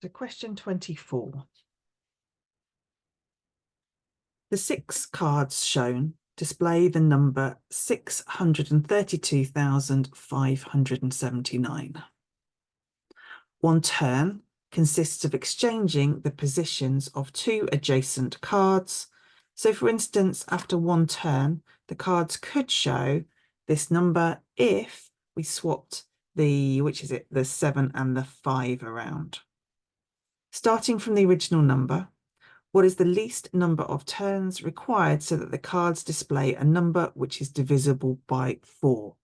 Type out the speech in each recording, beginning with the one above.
So question 24. The 6 cards shown display the number 632,579. One turn consists of exchanging the positions of 2 adjacent cards. So for instance, after one turn, the cards could show this number if we swapped the 7 and the 5 around. Starting from the original number, what is the least number of turns required so that the cards display a number which is divisible by 4?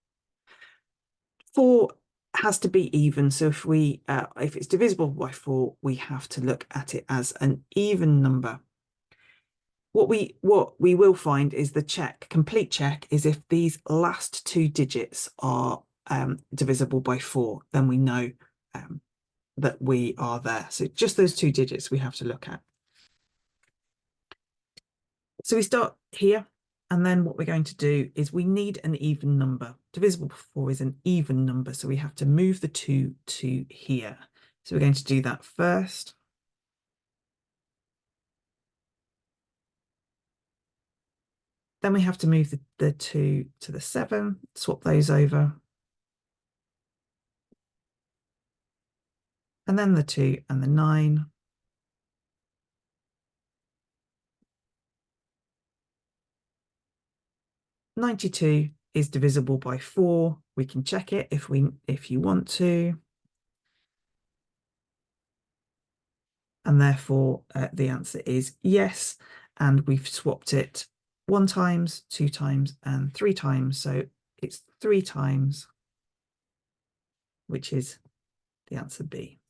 4 has to be even, so if it's divisible by 4, we have to look at it as an even number. What we will find is the complete check is if these last 2 digits are divisible by 4, then we know that we are there. So just those 2 digits we have to look at. So we start here, and then what we're going to do is we need an even number. Divisible by 4 is an even number, so we have to move the 2 to here. So we're going to do that first. Then we have to move the 2 to the 7, swap those over. And then the 2 and the 9. $92 is divisible by 4. We can check it if you want to. And therefore the answer is yes. And we've swapped it 1 times, 2 times, and 3 times. So it's 3 times, which is the answer B.